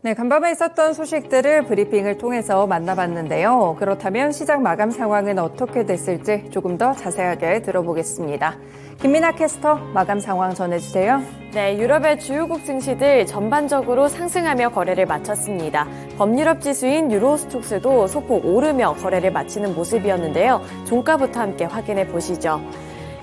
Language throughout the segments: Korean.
네, 간밤에 있었던 소식들을 브리핑을 통해서 만나봤는데요. 그렇다면 시장 마감 상황은 어떻게 됐을지 조금 더 자세하게 들어보겠습니다. 김민아 캐스터, 마감 상황 전해주세요. 네, 유럽의 주요국 증시들 전반적으로 상승하며 거래를 마쳤습니다. 범유럽 지수인 유로스톡스도 소폭 오르며 거래를 마치는 모습이었는데요. 종가부터 함께 확인해 보시죠.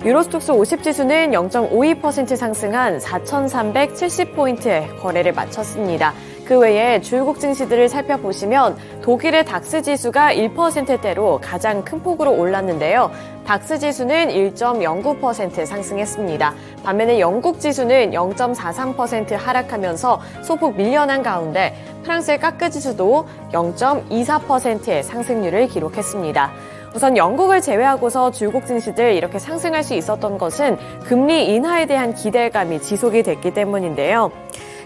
유로스톡스 50지수는 0.52% 상승한 4,370포인트의 거래를 마쳤습니다. 그 외에 주요국 증시들을 살펴보시면 독일의 닥스 지수가 1%대로 가장 큰 폭으로 올랐는데요. 닥스 지수는 1.09% 상승했습니다. 반면에 영국 지수는 0.43% 하락하면서 소폭 밀려난 가운데 프랑스의 까크 지수도 0.24%의 상승률을 기록했습니다. 우선 영국을 제외하고서 주요국 증시들 이렇게 상승할 수 있었던 것은 금리 인하에 대한 기대감이 지속이 됐기 때문인데요.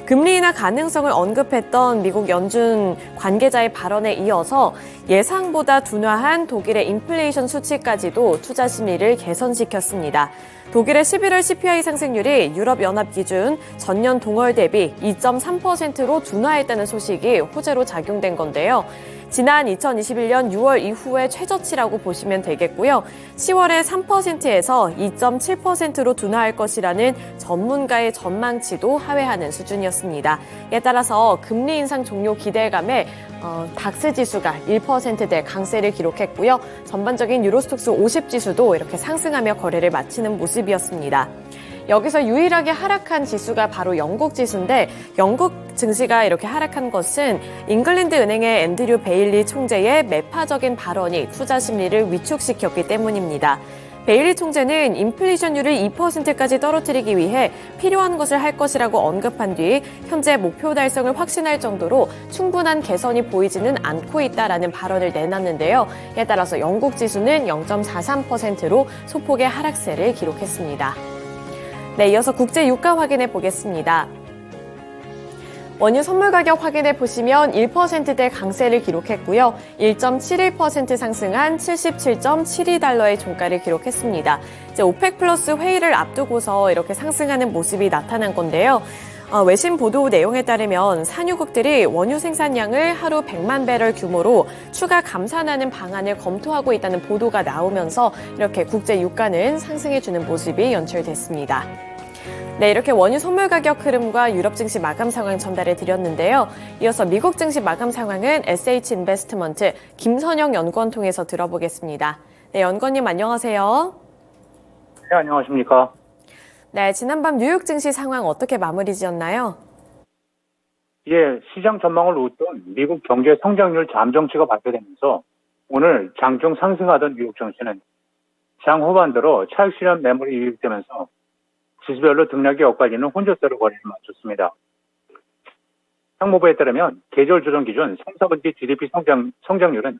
금리 인하 가능성을 언급했던 미국 연준 관계자의 발언에 이어서 예상보다 둔화한 독일의 인플레이션 수치까지도 투자 심리를 개선시켰습니다. 독일의 11월 CPI 상승률이 유럽연합 기준 전년 동월 대비 2.3%로 둔화했다는 소식이 호재로 작용된 건데요. 지난 2021년 6월 이후의 최저치라고 보시면 되겠고요. 10월에 3%에서 2.7%로 둔화할 것이라는 전문가의 전망치도 하회하는 수준이었습니다. 이에 따라서 금리 인상 종료 기대감에 닥스 지수가 1%대 강세를 기록했고요. 전반적인 유로스톡스 50 지수도 이렇게 상승하며 거래를 마치는 모습이었습니다. 여기서 유일하게 하락한 지수가 바로 영국 지수인데 영국 증시가 이렇게 하락한 것은 잉글랜드 은행의 앤드류 베일리 총재의 매파적인 발언이 투자 심리를 위축시켰기 때문입니다. 베일리 총재는 인플레이션율을 2%까지 떨어뜨리기 위해 필요한 것을 할 것이라고 언급한 뒤 현재 목표 달성을 확신할 정도로 충분한 개선이 보이지는 않고 있다라는 발언을 내놨는데요. 이에 따라서 영국 지수는 0.43%로 소폭의 하락세를 기록했습니다. 네, 이어서 국제 유가 확인해 보겠습니다. 원유 선물 가격 확인해 보시면 1%대 강세를 기록했고요. 1.71% 상승한 77.72달러의 종가를 기록했습니다. 이제 오펙 플러스 회의를 앞두고서 이렇게 상승하는 모습이 나타난 건데요. 외신 보도 내용에 따르면 산유국들이 원유 생산량을 하루 100만 배럴 규모로 추가 감산하는 방안을 검토하고 있다는 보도가 나오면서 이렇게 국제 유가는 상승해주는 모습이 연출됐습니다. 네, 이렇게 원유 선물 가격 흐름과 유럽 증시 마감 상황 전달해 드렸는데요. 이어서 미국 증시 마감 상황은 SH인베스트먼트 김선영 연구원 통해서 들어보겠습니다. 네, 연구원님 안녕하세요. 네, 안녕하십니까. 네, 지난밤 뉴욕 증시 상황 어떻게 마무리 지었나요? 예, 시장 전망을 웃돈 미국 경제 성장률 잠정치가 발표되면서 오늘 장중 상승하던 뉴욕 증시는 장 후반 들어 차익 실현 매물이 유입되면서 지수별로 등락이 엇갈리는 혼조세로 거래를 마쳤습니다. 상무부에 따르면 계절 조정 기준 3, 4분기 GDP 성장률은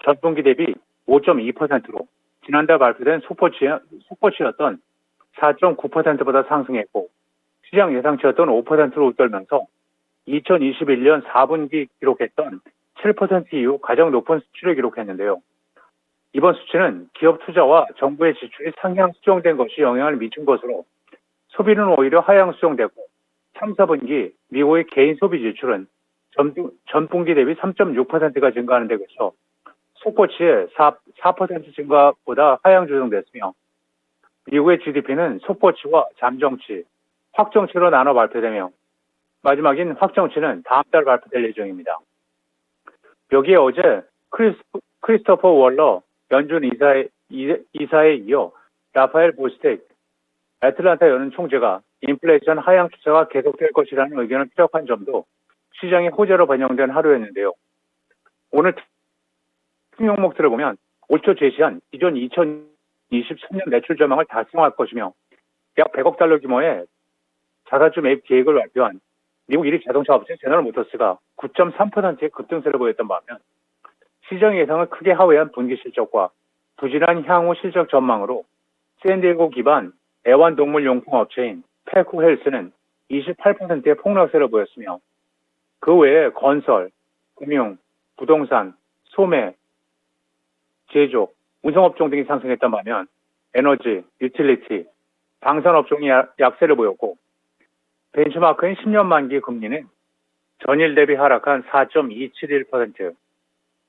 전분기 대비 5.2%로 지난달 발표된 속보치였던 4.9%보다 상승했고 시장 예상치였던 5%로 웃돌면서 2021년 4분기 기록했던 7% 이후 가장 높은 수치를 기록했는데요. 이번 수치는 기업 투자와 정부의 지출이 상향 수정된 것이 영향을 미친 것으로 소비는 오히려 하향 수정되고 3, 4분기 미국의 개인 소비 지출은 전분기 대비 3.6%가 증가하는 데 그쳐 속보치의 4% 증가보다 하향 조정됐으며 미국의 GDP는 속보치와 잠정치, 확정치로 나눠 발표되며 마지막인 확정치는 다음 달 발표될 예정입니다. 여기에 어제 크리스토퍼 월러 연준 이사에 이어 라파엘 보스텍 애틀란타 연은 총재가 인플레이션 하향 추세가 계속될 것이라는 의견을 피력한 점도 시장의 호재로 반영된 하루였는데요. 오늘 특징 종목들을 보면 올 초 제시한 기존 2023년 매출 전망을 달성할 것이며 약 100억 달러 규모의 자사주 매입 계획을 발표한 미국 1위 자동차 업체 제너럴모터스가 9.3%의 급등세를 보였던 반면 시장 예상을 크게 하회한 분기 실적과 부진한 향후 실적 전망으로 샌디에고 기반 애완동물 용품 업체인 패코 헬스는 28%의 폭락세를 보였으며 그 외에 건설, 금융, 부동산, 소매, 제조, 운송업종 등이 상승했던 반면 에너지, 유틸리티, 방산업종이 약세를 보였고 벤치마크인 10년 만기 금리는 전일 대비 하락한 4.271%,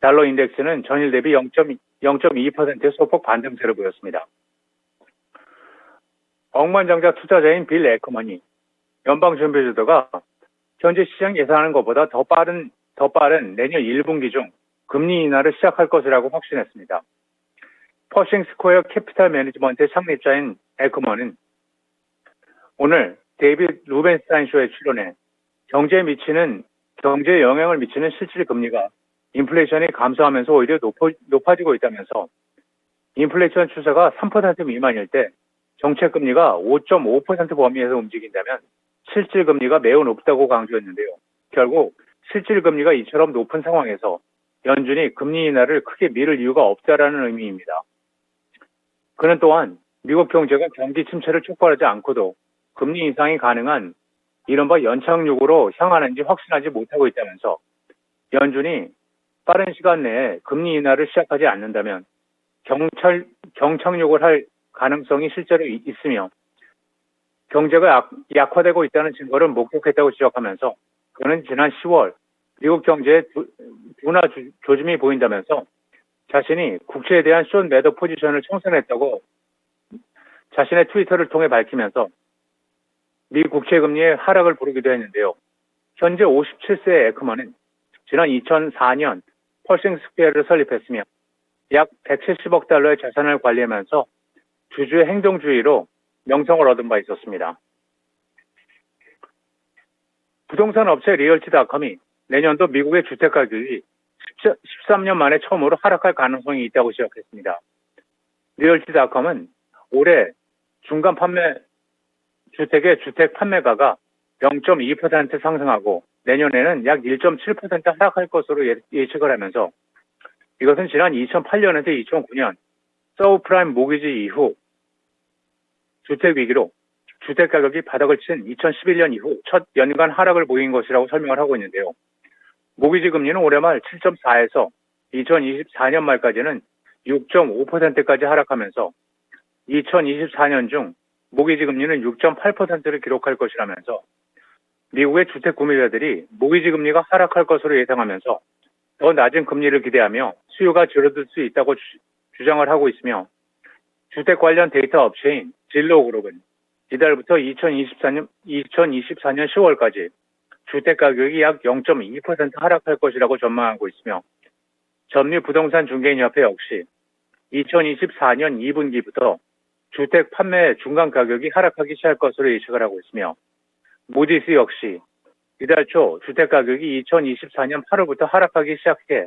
달러 인덱스는 전일 대비 0.2% 소폭 반등세를 보였습니다. 억만장자 투자자인 빌 에커먼이 연방준비제도가 현재 시장 예상하는 것보다 더 빠른 내년 1분기 중 금리 인하를 시작할 것이라고 확신했습니다. 퍼싱 스퀘어 캐피탈 매니지먼트의 창립자인 에커먼은 오늘 데이빗 루벤스타인 쇼에 출연해 경제에 영향을 미치는 실질 금리가 인플레이션이 감소하면서 오히려 높아지고 있다면서 인플레이션 추세가 3% 미만일 때 정책 금리가 5.5% 범위에서 움직인다면 실질 금리가 매우 높다고 강조했는데요. 결국 실질 금리가 이처럼 높은 상황에서 연준이 금리 인하를 크게 미룰 이유가 없다라는 의미입니다. 그는 또한 미국 경제가 경기 침체를 촉발하지 않고도 금리 인상이 가능한 이른바 연착륙으로 향하는지 확신하지 못하고 있다면서 연준이 빠른 시간 내에 금리 인하를 시작하지 않는다면 경착륙을 할 가능성이 실제로 있으며 경제가 약화되고 있다는 증거를 목격했다고 지적하면서 그는 지난 10월 미국 경제의 둔화 조짐이 보인다면서 자신이 국채에 대한 숏 매도 포지션을 청산했다고 자신의 트위터를 통해 밝히면서 미 국채 금리의 하락을 부르기도 했는데요. 현재 57세의 에크먼은 지난 2004년 펄싱 스퀘어를 설립했으며 약 170억 달러의 자산을 관리하면서 주주의 행동주의로 명성을 얻은 바 있었습니다. 부동산 업체 리얼티닷컴이 내년도 미국의 주택 가격이 13년 만에 처음으로 하락할 가능성이 있다고 지적했습니다. 리얼티닷컴은 올해 주택의 주택 판매가가 0.2% 상승하고 내년에는 약 1.7% 하락할 것으로 예측을 하면서 이것은 지난 2008년에서 2009년 서브프라임 모기지 이후 주택 위기로 주택 가격이 바닥을 친 2011년 이후 첫 연간 하락을 보인 것이라고 설명을 하고 있는데요. 모기지 금리는 올해 말 7.4에서 2024년 말까지는 6.5%까지 하락하면서 2024년 중 모기지 금리는 6.8%를 기록할 것이라면서 미국의 주택 구매자들이 모기지 금리가 하락할 것으로 예상하면서 더 낮은 금리를 기대하며 수요가 줄어들 수 있다고 주장을 하고 있으며 주택 관련 데이터 업체인 진로그룹은 이달부터 2024년 10월까지 주택 가격이 약 0.2% 하락할 것이라고 전망하고 있으며 전미부동산중개인협회 역시 2024년 2분기부터 주택 판매 중간 가격이 하락하기 시작할 것으로 예측을 하고 있으며 무디스 역시 이달 초 주택 가격이 2024년 8월부터 하락하기 시작해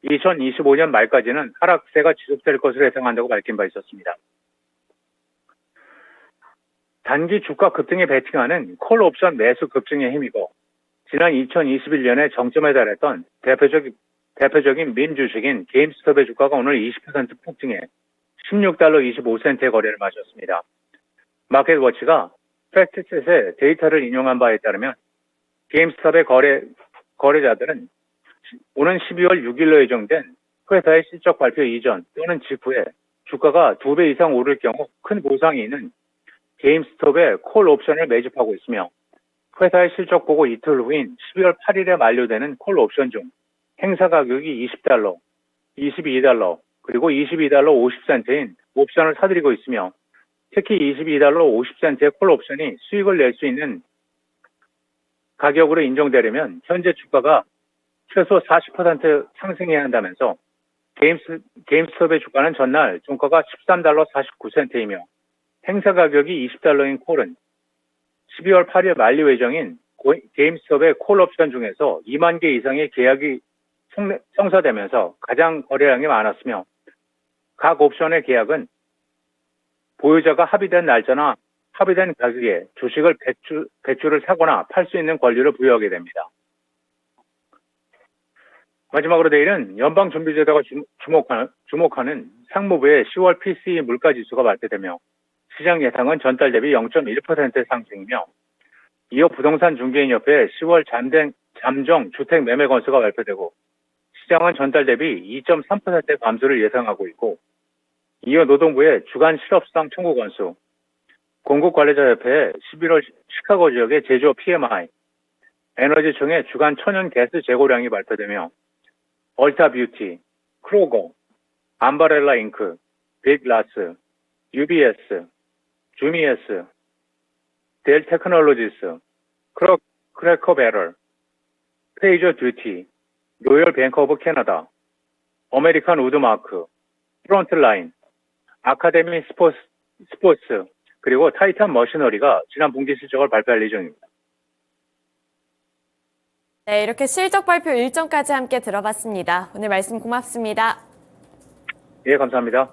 2025년 말까지는 하락세가 지속될 것으로 예상한다고 밝힌 바 있었습니다. 단기 주가 급등에 베팅하는 콜 옵션 매수 급증에 힘입어 지난 2021년에 정점에 달했던 대표적인 민주식인 게임스톱의 주가가 오늘 20% 폭증해 16달러 25센트의 거래를 마쳤습니다. 마켓워치가 팩트셋의 데이터를 인용한 바에 따르면 게임스톱의 거래자들은 오는 12월 6일로 예정된 회사의 실적 발표 이전 또는 직후에 주가가 2배 이상 오를 경우 큰 보상이 있는 게임스톱의 콜 옵션을 매집하고 있으며 회사의 실적 보고 이틀 후인 12월 8일에 만료되는 콜 옵션 중 행사 가격이 20달러, 22달러, 그리고 22달러 50센트인 옵션을 사들이고 있으며 특히 22달러 50센트의 콜 옵션이 수익을 낼 수 있는 가격으로 인정되려면 현재 주가가 최소 40% 상승해야 한다면서 게임스톱의 주가는 전날 종가가 13달러 49센트이며 행사 가격이 20달러인 콜은 12월 8일 만료 예정인 게임스톱의 콜 옵션 중에서 2만 개 이상의 계약이 성사되면서 가장 거래량이 많았으며 각 옵션의 계약은 보유자가 합의된 날짜나 합의된 가격에 주식을 배주를 사거나 팔 수 있는 권리를 부여하게 됩니다. 마지막으로 내일은 연방준비제도가 주목하는 상무부의 10월 PCE 물가지수가 발표되며 시장 예상은 전달 대비 0.1% 상승이며 이어 부동산 중개인협회의 10월 잠정 주택 매매 건수가 발표되고 시장은 전달 대비 2.3%의 감소를 예상하고 있고 이어 노동부의 주간 실업수당 청구 건수, 공급관리자협회의 11월 시카고 지역의 제조업 PMI, 에너지청의 주간 천연 가스 재고량이 발표되며 얼타 뷰티, 크로거, 암바렐라 잉크, 빅라스, UBS, 주미에스, 델 테크놀로지스, 크래커 배럴, 페이저 듀티, 로열 뱅크 오브 캐나다, 아메리칸 우드마크, 프론트라인, 아카데미 스포츠, 그리고 타이탄 머시너리가 지난 분기 실적을 발표할 예정입니다. 네, 이렇게 실적 발표 일정까지 함께 들어봤습니다. 오늘 말씀 고맙습니다. 예, 감사합니다.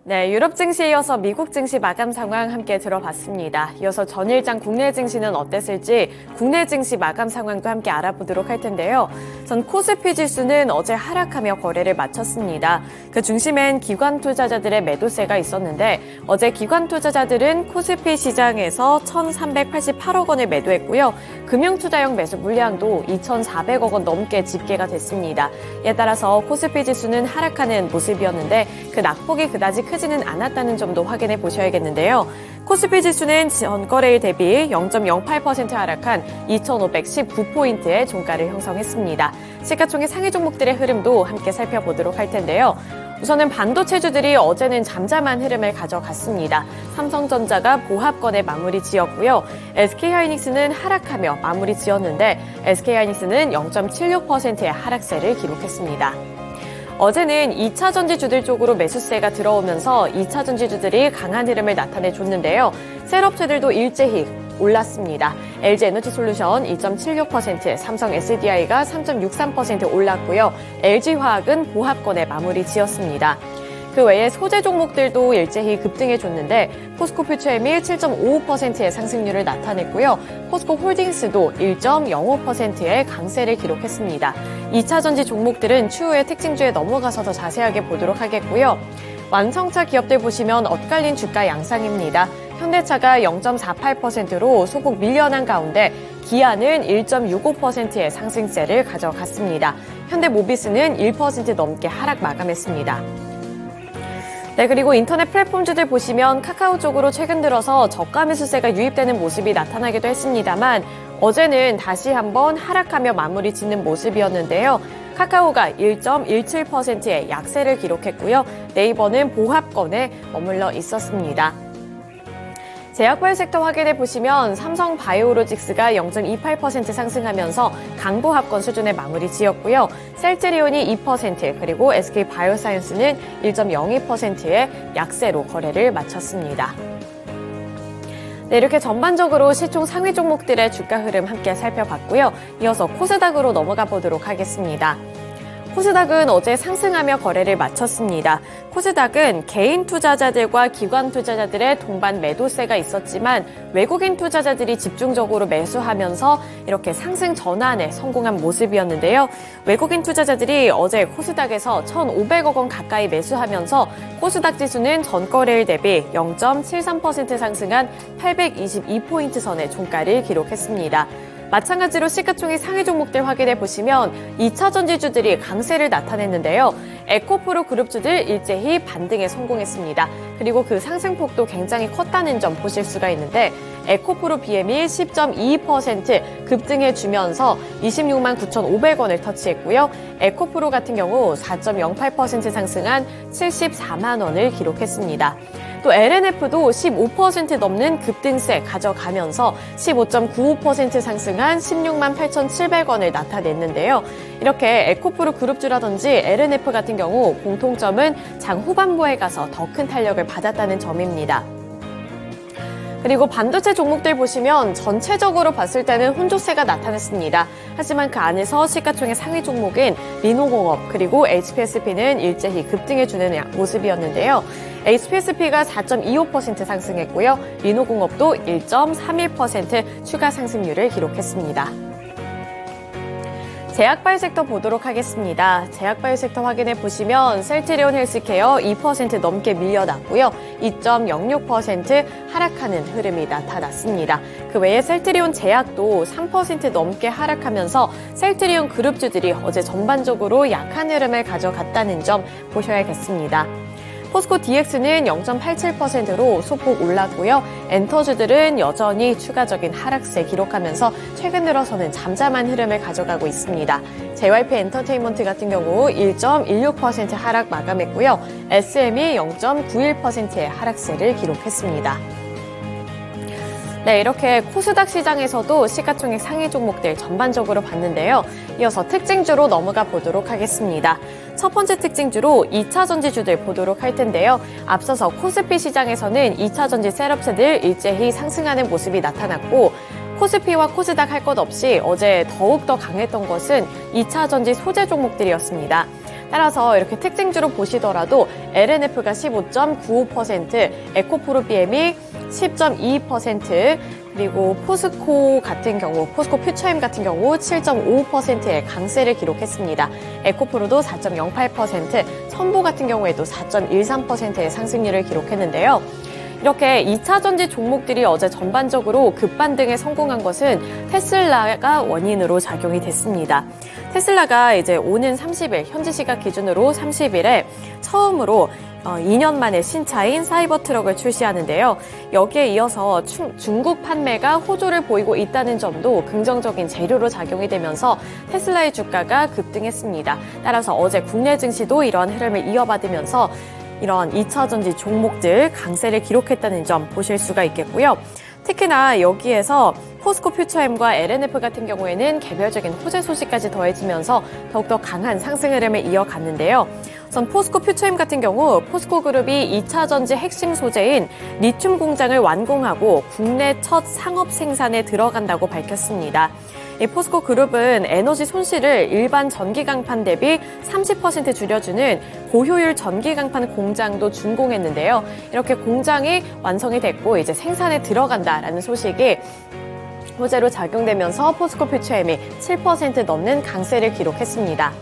네, 유럽 증시에 이어서 미국 증시 마감 상황 함께 들어봤습니다. 이어서 전일장 국내 증시는 어땠을지 국내 증시 마감 상황도 함께 알아보도록 할 텐데요. 전 코스피 지수는 어제 하락하며 거래를 마쳤습니다. 그 중심엔 기관 투자자들의 매도세가 있었는데 어제 기관 투자자들은 코스피 시장에서 1,388억 원을 매도했고요. 금융투자형 매수 물량도 2,400억 원 넘게 집계가 됐습니다. 이에 따라서 코스피 지수는 하락하는 모습이었는데 그 낙폭이 그다지 크지는 않았다는 점도 확인해 보셔야겠는데요. 코스피 지수는 전거래일 대비 0.08% 하락한 2,519포인트의 종가를 형성했습니다. 시가총액 상위 종목들의 흐름도 함께 살펴보도록 할 텐데요. 우선은 반도체주들이 어제는 잠잠한 흐름을 가져갔습니다. 삼성전자가 보합권에 마무리 지었고요. SK하이닉스는 하락하며 마무리 지었는데 SK하이닉스는 0.76%의 하락세를 기록했습니다. 어제는 2차 전지주들 쪽으로 매수세가 들어오면서 2차 전지주들이 강한 흐름을 나타내줬는데요. 셀업체들도 일제히 올랐습니다. LG에너지솔루션 2.76%, 삼성 SDI가 3.63% 올랐고요. LG화학은 보합권에 마무리 지었습니다. 그 외에 소재 종목들도 일제히 급등해줬는데 포스코 퓨처엠이 7.55%의 상승률을 나타냈고요. 포스코 홀딩스도 1.05%의 강세를 기록했습니다. 2차 전지 종목들은 추후에 특징주에 넘어가서 더 자세하게 보도록 하겠고요. 완성차 기업들 보시면 엇갈린 주가 양상입니다. 현대차가 0.48%로 소폭 밀려난 가운데 기아는 1.65%의 상승세를 가져갔습니다. 현대모비스는 1% 넘게 하락 마감했습니다. 네, 그리고 인터넷 플랫폼주들 보시면 카카오 쪽으로 최근 들어서 저가 매수세가 유입되는 모습이 나타나기도 했습니다만 어제는 다시 한번 하락하며 마무리 짓는 모습이었는데요. 카카오가 1.17%의 약세를 기록했고요. 네이버는 보합권에 머물러 있었습니다. 제약바이오 섹터 확인해 보시면 삼성 바이오로직스가 0.28% 상승하면서 강보합권 수준에 마무리 지었고요. 셀트리온이 2%, 그리고 SK바이오사이언스는 1.02%의 약세로 거래를 마쳤습니다. 네, 이렇게 전반적으로 시총 상위 종목들의 주가 흐름 함께 살펴봤고요. 이어서 코스닥으로 넘어가 보도록 하겠습니다. 코스닥은 어제 상승하며 거래를 마쳤습니다. 코스닥은 개인 투자자들과 기관 투자자들의 동반 매도세가 있었지만 외국인 투자자들이 집중적으로 매수하면서 이렇게 상승 전환에 성공한 모습이었는데요. 외국인 투자자들이 어제 코스닥에서 1,500억 원 가까이 매수하면서 코스닥 지수는 전거래일 대비 0.73% 상승한 822포인트 선의 종가를 기록했습니다. 마찬가지로 시가총액 상위 종목들 확인해 보시면 2차 전지주들이 강세를 나타냈는데요. 에코프로 그룹주들 일제히 반등에 성공했습니다. 그리고 그 상승폭도 굉장히 컸다는 점 보실 수가 있는데 에코프로 BM이 10.22% 급등해 주면서 26만 9,500원을 터치했고요. 에코프로 같은 경우 4.08% 상승한 74만 원을 기록했습니다. 또 LNF도 15% 넘는 급등세 가져가면서 15.95% 상승한 16만 8,700원을 나타냈는데요. 이렇게 에코프로 그룹주라든지 LNF 같은 경우 공통점은 장 후반부에 가서 더 큰 탄력을 받았다는 점입니다. 그리고 반도체 종목들 보시면 전체적으로 봤을 때는 혼조세가 나타났습니다. 하지만 그 안에서 시가총액 상위 종목인 리노공업 그리고 HPSP는 일제히 급등해주는 모습이었는데요. HPSP가 4.25% 상승했고요. 리노공업도 1.31% 추가 상승률을 기록했습니다. 제약바이오 섹터 보도록 하겠습니다. 제약바이오 섹터 확인해 보시면 셀트리온 헬스케어 2% 넘게 밀려났고요. 2.06% 하락하는 흐름이 나타났습니다. 그 외에 셀트리온 제약도 3% 넘게 하락하면서 셀트리온 그룹주들이 어제 전반적으로 약한 흐름을 가져갔다는 점 보셔야겠습니다. 포스코 DX는 0.87%로 소폭 올랐고요. 엔터주들은 여전히 추가적인 하락세 기록하면서 최근 들어서는 잠잠한 흐름을 가져가고 있습니다. JYP 엔터테인먼트 같은 경우 1.16% 하락 마감했고요. SM이 0.91%의 하락세를 기록했습니다. 네, 이렇게 코스닥 시장에서도 시가총액 상위 종목들 전반적으로 봤는데요. 이어서 특징주로 넘어가 보도록 하겠습니다. 첫 번째 특징주로 2차 전지주들 보도록 할 텐데요. 앞서서 코스피 시장에서는 2차 전지 셋업세들 일제히 상승하는 모습이 나타났고 코스피와 코스닥 할 것 없이 어제 더욱더 강했던 것은 2차 전지 소재 종목들이었습니다. 따라서 이렇게 특징주로 보시더라도 LNF가 15.95%, 에코프로 BM이 10.22%, 그리고 포스코 같은 경우, 포스코 퓨처엠 같은 경우 7.55%의 강세를 기록했습니다. 에코프로도 4.08%, 선보 같은 경우에도 4.13%의 상승률을 기록했는데요. 이렇게 2차 전지 종목들이 어제 전반적으로 급반등에 성공한 것은 테슬라가 원인으로 작용이 됐습니다. 테슬라가 이제 오는 30일, 현지 시각 기준으로 30일에 처음으로 2년 만에 신차인 사이버 트럭을 출시하는데요. 여기에 이어서 중국 판매가 호조를 보이고 있다는 점도 긍정적인 재료로 작용이 되면서 테슬라의 주가가 급등했습니다. 따라서 어제 국내 증시도 이러한 흐름을 이어받으면서 이런 2차 전지 종목들 강세를 기록했다는 점 보실 수가 있겠고요. 특히나 여기에서 포스코 퓨처엠과 LNF 같은 경우에는 개별적인 호재 소식까지 더해지면서 더욱더 강한 상승 흐름을 이어갔는데요. 우선 포스코 퓨처엠 같은 경우 포스코 그룹이 2차 전지 핵심 소재인 리튬 공장을 완공하고 국내 첫 상업 생산에 들어간다고 밝혔습니다. 이 포스코 그룹은 에너지 손실을 일반 전기 강판 대비 30% 줄여주는 고효율 전기 강판 공장도 준공했는데요. 이렇게 공장이 완성이 됐고 이제 생산에 들어간다라는 소식이 호재로 작용되면서 포스코 퓨처엠이 7% 넘는 강세를 기록했습니다.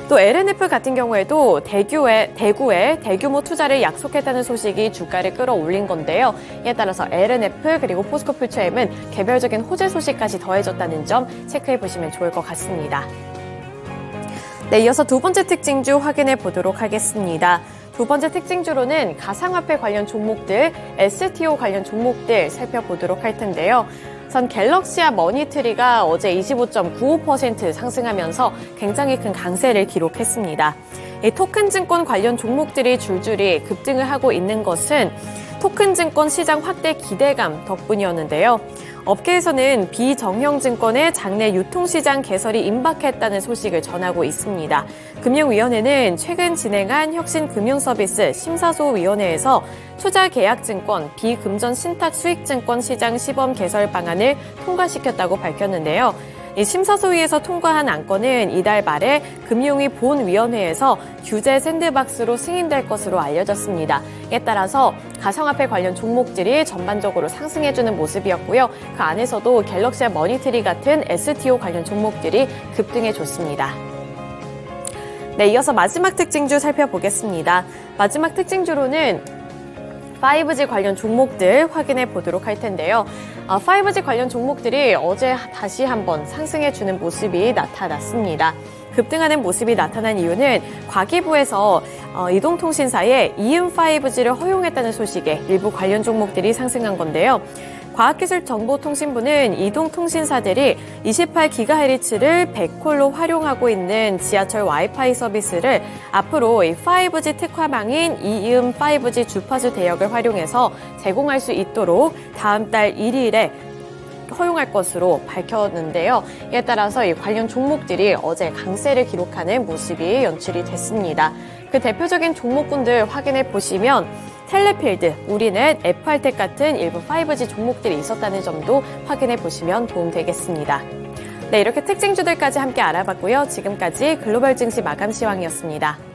또 LNF 같은 경우에도 대구에 대규모 투자를 약속했다는 소식이 주가를 끌어올린 건데요. 이에 따라서 LNF 그리고 포스코 퓨처엠은 개별적인 호재 소식까지 더해졌다는 점 체크해 보시면 좋을 것 같습니다. 네, 이어서 두 번째 특징주 확인해 보도록 하겠습니다. 두 번째 특징주로는 가상화폐 관련 종목들, STO 관련 종목들 살펴보도록 할 텐데요. 우선 갤럭시와 머니트리가 어제 25.95% 상승하면서 굉장히 큰 강세를 기록했습니다. 이 토큰 증권 관련 종목들이 줄줄이 급등을 하고 있는 것은 토큰 증권 시장 확대 기대감 덕분이었는데요. 업계에서는 비정형증권의 장내 유통시장 개설이 임박했다는 소식을 전하고 있습니다. 금융위원회는 최근 진행한 혁신금융서비스 심사소위원회에서 투자계약증권, 비금전 신탁수익증권 시장 시범 개설 방안을 통과시켰다고 밝혔는데요. 이 심사소위에서 통과한 안건은 이달 말에 금융위 본위원회에서 규제 샌드박스로 승인될 것으로 알려졌습니다. 이에 따라서 가상화폐 관련 종목들이 전반적으로 상승해주는 모습이었고요. 그 안에서도 갤럭시와 머니트리 같은 STO 관련 종목들이 급등해줬습니다. 네, 이어서 마지막 특징주 살펴보겠습니다. 마지막 특징주로는 5G 관련 종목들 확인해 보도록 할 텐데요. 5G 관련 종목들이 어제 다시 한번 상승해주는 모습이 나타났습니다. 급등하는 모습이 나타난 이유는 과기부에서 이동통신사에 이음 5G를 허용했다는 소식에 일부 관련 종목들이 상승한 건데요. 과학기술정보통신부는 이동통신사들이 28GHz를 백홀로 활용하고 있는 지하철 와이파이 서비스를 앞으로 5G 특화망인 이음 5G 주파수 대역을 활용해서 제공할 수 있도록 다음 달 1일에 허용할 것으로 밝혔는데요. 이에 따라서 이 관련 종목들이 어제 강세를 기록하는 모습이 연출이 됐습니다. 그 대표적인 종목군들 확인해 보시면 텔레필드, 우리넷, FR텍 같은 일부 5G 종목들이 있었다는 점도 확인해 보시면 도움되겠습니다. 네, 이렇게 특징주들까지 함께 알아봤고요. 지금까지 글로벌 증시 마감 시황이었습니다.